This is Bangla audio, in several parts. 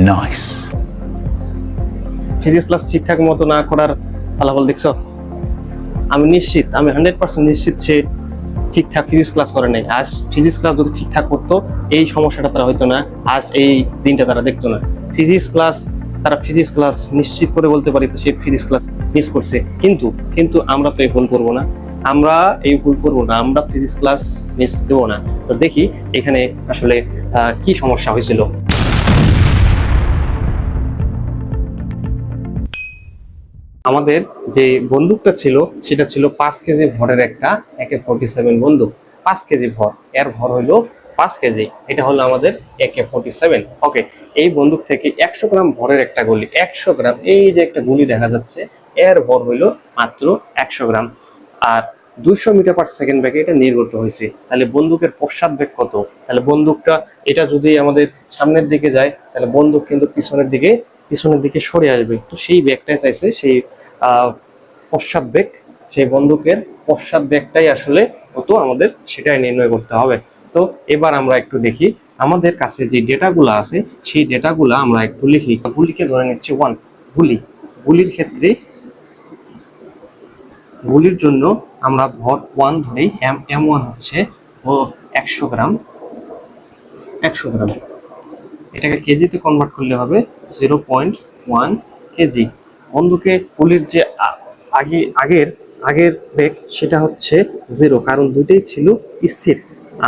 নাইস। ফিজিক্স ক্লাস ঠিকঠাক মতো না করার ফলাফল দেখছো? আমি নিশ্চিত, আমি 100% নিশ্চিত সে ঠিকঠাক ফিজিক্স ক্লাস করে নাই। আজ ফিজিক্স ক্লাস যদি ঠিকঠাক করতো এই সমস্যাটা তারা হইতো না, আজ এই দিনটা তারা দেখতো না। ফিজিক্স ক্লাস নিশ্চিত করে বলতে পারি তো সে ফিজিক্স ক্লাস মিস করছে। কিন্তু আমরা তো এই ভুল করবো না, আমরা ফিজিক্স ক্লাস মিস দেবো না। তো দেখি এখানে আসলে কি সমস্যা হয়েছিল। আমাদের যে বন্দুকটা ছিল সেটা ছিল 5 কেজি ভরের একটা AK-47 বন্দুক। 5 কেজি ভর, এর ভর হইলো 5 কেজি। এটা হলো আমাদের AK-47। ওকে, এই বন্দুক থেকে 100 গ্রাম ভরের একটা গুলি, 100 গ্রাম, এই যে একটা গুলি দেখা যাচ্ছে, এর ভর হইলো মাত্র 100 গ্রাম। আর 200 মিটার পার সেকেন্ড বেগে এটা নির্গত হয়েছে। তাহলে বন্দুকের পশ্চাৎ বেগ কত? তাহলে বন্দুকটা এটা যদি আমাদের সামনের দিকে যায় তাহলে বন্দুক কিন্তু পিছনের দিকে সরে আসবে। তো সেই বেগটাই চাইছে, সেই পশ্চাৎ বেগ, সেই বন্দুকের পশ্চাৎ বেগটাই আসলে কত আমাদের সেটাই নির্ণয় করতে হবে। তো এবার আমরা একটু দেখি আমাদের কাছে যে ডেটাগুলো আছে সেই ডেটাগুলো আমরা একটু লিখি। গুলিকে ধরে নিচ্ছি 1 গুলির ক্ষেত্রে গুলির জন্য আমরা ভর 1 ধরেই, M1 হচ্ছে 100 গ্রাম। এটাকে কেজিতে কনভার্ট করলে হবে 0.1 কেজি। বন্দুকে গুলির যে আগের বেগ সেটা হচ্ছে 0, কারণ দুইটাই ছিল স্থির।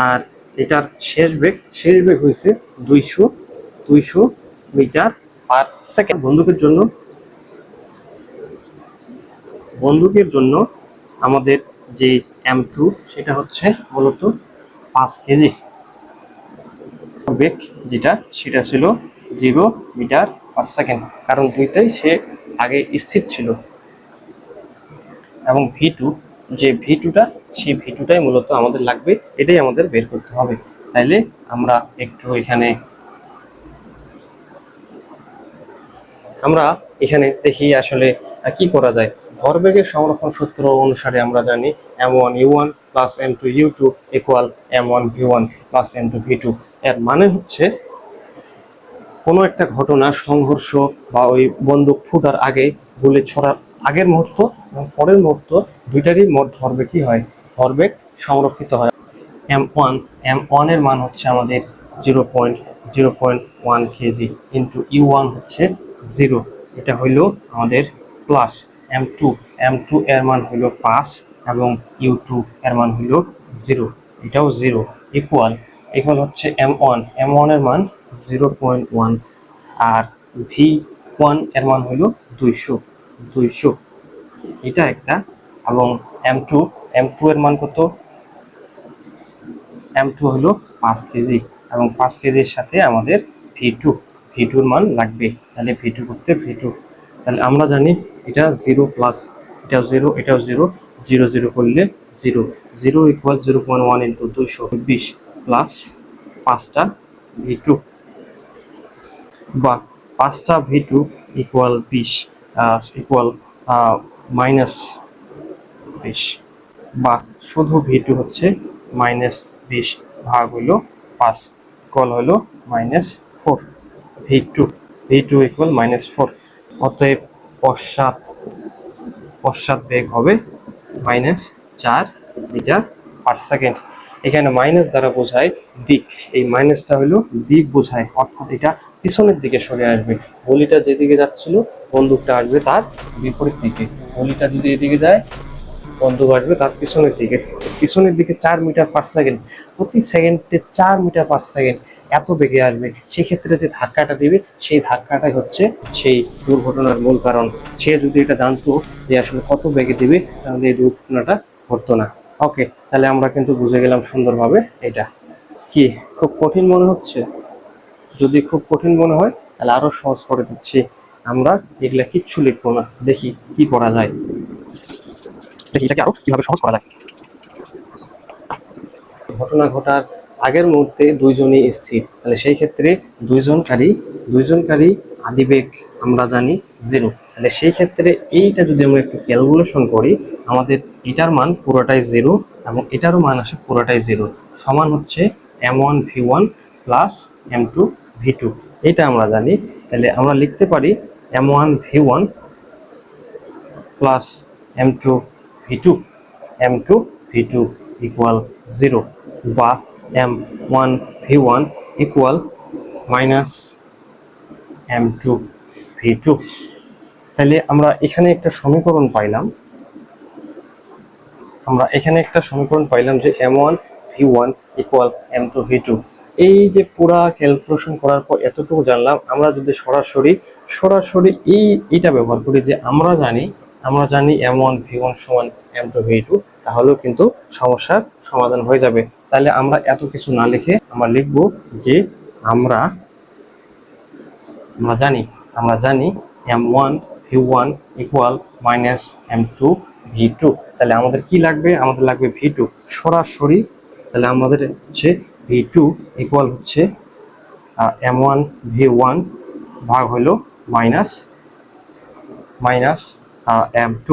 আর এটার শেষ বেগ হয়েছে 200 মিটার পার সেকেন্ড। বন্দুকের জন্য আমাদের যে M2 সেটা হচ্ছে মূলত 5 কেজি। বেগ যেটা সেটা ছিল 0 মিটার পার সেকেন্ড, কারণ দুইটাই সে আগে স্থির ছিল। এবং V2টা সেই V2টাই মূলত আমাদের লাগবে, এটাই আমাদের বের করতে হবে। তাইলে আমরা একটু এখানে দেখি আসলে কি করা যায়। ভরবেগের সংরক্ষণ সূত্র অনুসারে আমরা জানি M1U1 plus M2U2 equal M1V1 plus M2V2। এর মানে হচ্ছে কোনো একটা ঘটনা, সংঘর্ষ বা ওই বন্দুক ফুটার আগে, গুলি ছোড়ার আগের মুহূর্ত এবং পরের মুহূর্ত দুইটারই মোট ভরবেগ কি হয়? ভরবেগ সংরক্ষিত হয়। M1 এর মান হচ্ছে আমাদের 0.1 কেজি ইন্টু U1 হচ্ছে 0, এটা হইল আমাদের প্লাস M2 এর মান হইল 5 এবং U2 এর মান হইল 0, এটাও 0, ইকুয়াল হচ্ছে M1 এর মান 0.1 আর V1 এর মান হইল 200, এটা একটা। এবং M2 এর মান কত? M2 হলো 5 কেজি এবং 5 কেজির সাথে আমাদের V2 এর মান লাগবে। তাহলে V2 করতে V2, তাহলে আমরা জানি এটা 0 প্লাস এটাও 0, এটাও 0, 0 করলে 0 ইকুয়াল 0.1 ইন্টু 220 প্লাস 5টা V2 বা 5টা V2 ইকুয়াল 20 ইকুয়াল মাইনাস 20 বা শুধু V2 হচ্ছে -20 ভাগ হইল 5 ইকুয়াল হইল -4। V2 equal -4। অতএব পশ্চাৎ বেগ হবে -4 মিটার পার সেকেন্ড। এখানে মাইনাস দ্বারা বোঝায় দিক, এই মাইনাসটা হলো দিক বোঝায়, অর্থাৎ এটা পিছনের দিকে সরে আসবে। গুলিটা যেদিকে যাচ্ছিল বন্দুকটা আসবে তার বিপরীত দিকে। গুলিটা যদি এদিকে যায় বন্দুক আসবে তার পিছনের দিকে 4 মিটার পার সেকেন্ড, প্রতি সেকেন্ডে 4 মিটার পার সেকেন্ড এত বেগে আসবে। সেক্ষেত্রে যে ধাক্কাটা দিবে সেই ধাক্কাটাই হচ্ছে সেই দুর্ঘটনার মূল কারণ। সে যদি এটা জানতো যে আসলে কত বেগে দিবে তাহলে এই দুর্ঘটনাটা ঘটতো না। ওকে, তাহলে আমরা কিন্তু বুঝে গেলাম সুন্দরভাবে। এটা কি খুব কঠিন মনে হচ্ছে? যদি খুব কঠিন মনে হয় তাহলে আরো সহজ করে দিচ্ছি। আমরা এগুলা কিচ্ছু লিখবো না, দেখি কি করা যায়, এটাকে আরো কিভাবে সহজ করা যায়। ঘটনা ঘটার আগের মুহূর্তে দুইজনই স্থির, তাহলে সেই ক্ষেত্রে দুইজনকারী আদিবেগ আমরা জানি 0। তাহলে সেই ক্ষেত্রে এইটা যদি আমরা একটু ক্যালকুলেশন করি, আমাদের এটার মান পুরোটাই 0 এবং এটারও মান আসে পুরোটাই 0, সমান হচ্ছে M1V1 প্লাস M2V2। এটা আমরা জানি। তাহলে আমরা লিখতে পারি m1 v1 plus m2 v2 m2 v2 equal 0 বা m1 v1 equal minus m2 v2। তাহলে আমরা এখানে একটা সমীকরণ পাইলাম, যে m1 v1 equal m2 v2। এই যে পুরা ক্যালকুলেশন করার পর এতটুকু জানলাম, আমরা যদি সরাসরি এইটা ব্যবহার করি যে আমরা জানি m1 v1 সমান m2 v2, তাহলেও কিন্তু সমস্যার সমাধান হয়ে যাবে। তাহলে আমরা এত কিছু না লিখে আমরা লিখব যে আমরা জানি m1 v1 equal minus m2 v2। তাহলে আমাদের কি লাগবে? আমাদের লাগবে v2 সরাসরি। তাহলে আমাদের হচ্ছে v2 ইকুয়াল হচ্ছে m1 v1 ভাগ হলো মাইনাস m2।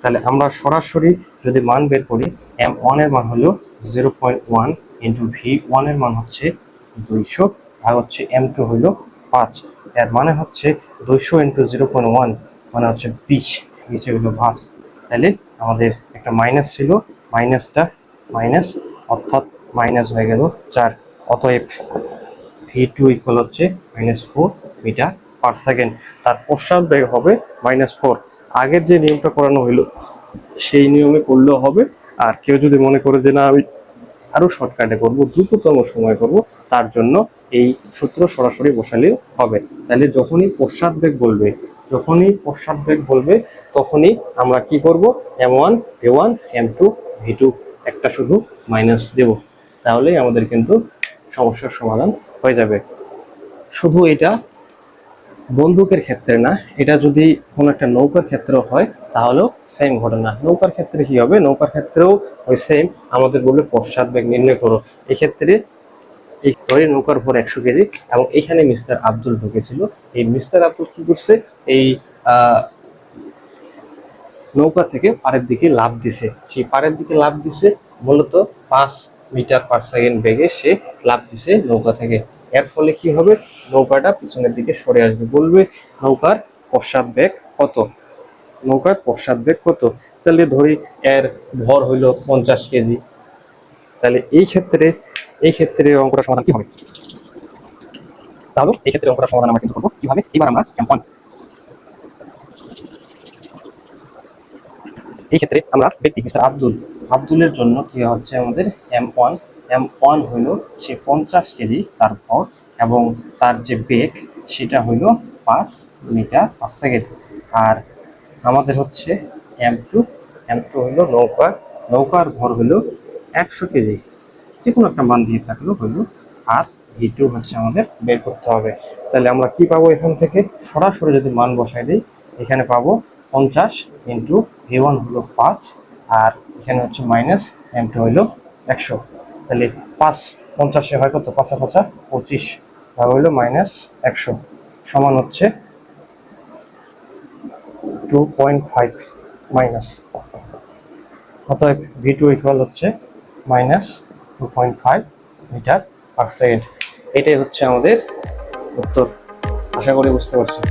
তাহলে আমরা সরাসরি যদি মান বের করি, m1 এর মান হলো 0.1 ইন্টু v1 এর মান হচ্ছে 200 ভাগ হচ্ছে m2 হলো 5। এর মানে হচ্ছে 200 ইন্টু 0.1 মানে হচ্ছে 20 হলো 5। তাহলে আমাদের একটা মাইনাস ছিল, মাইনাসটা মাইনাস অর্থাৎ মাইনাস হয়ে গেল 4। অতএব v2 ইকুয়াল হচ্ছে -4 মিটার পার সেকেন্ড। তার পশ্চাৎ বেগ হবে -4। আগের যে নিয়মটা করানো হলো সেই নিয়মে করলেও হবে। আর কেউ যদি মনে করে যে না আমি আরো শর্টকাটে করব, দ্রুততম সময় করব, তার জন্য এই সূত্র সরাসরি বসালেও হবে। তাহলে যখনই পশ্চাৎ বেগ বলবে তখনই আমরা কি করব? m1 v1 m2 v2 একটা শুধু মাইনাস দেব, তাহলেই আমাদের কিন্তু সমস্যার সমাধান হয়ে যাবে। শুধু এটা বন্দুকের ক্ষেত্রে না, এটা যদি কোনো একটা নৌকার ক্ষেত্রেও হয় তাহলেও সেম ঘটনা। নৌকার ক্ষেত্রে কি হবে? নৌকার ক্ষেত্রেও ওই সেম, আমাদের বলবে পশ্চাৎ বেগ নির্ণয় করো। এক্ষেত্রে এই নৌকার ভর 100 কেজি এবং এখানে মিস্টার আব্দুল ঢুকেছিল। এই মিস্টার আব্দুল কি করছে? এই নৌকা থেকে পাড়ের দিকে লাফ দিছে। সেই পাড়ের দিকে লাফ দিছে মূলত 5 মিটার পার সেকেন্ড বেগে সে লাফ দিছে নৌকা থেকে। এর ফলে কি হবে? নৌকাটা পিছনের দিকে সরে আসবে। বলবে নৌকার পশ্চাৎ বেগ কত? তাহলে ধরি এর ভর হইল 50 কেজি। তাহলে এই ক্ষেত্রে অঙ্কটা সমাধান কি হবে? তাহলে এই ক্ষেত্রে অঙ্কটা সমাধান আমরা কিন্তু করবো কিভাবে? এবার আমরা এই ক্ষেত্রে আমরা ব্যক্তি মিস্টার আব্দুলের জন্য কি হচ্ছে? আমাদের m1 হইল সে 50 কেজি তার ভর এবং তার যে বেগ সেটা হইল 5 মিটার পার সেকেন্ড। আর আমাদের হচ্ছে m2 হইল নৌকার ভর হইল 100 কেজি, যে কোনো একটা মান দিয়ে থাকলো হইল। আর v2 হচ্ছে আমাদের বের করতে হবে। তাহলে আমরা কি পাবো? এখান থেকে সরাসরি যদি মান বসাই দিই, এখানে পাবো 50 ইন্টু v1 হলো 5 আর এখানে হচ্ছে মাইনাস m2 হইলো 100। তাহলে 50 হয় কত? 5 5 25 ভাগ হইলো -100 সমান হচ্ছে 2.5 মাইনাস। অতএব v2 ইকুয়াল হচ্ছে -2.5 মিটার পার সেকেন্ড। এটাই হচ্ছে আমাদের উত্তর। আশা করি বুঝতে পারছি।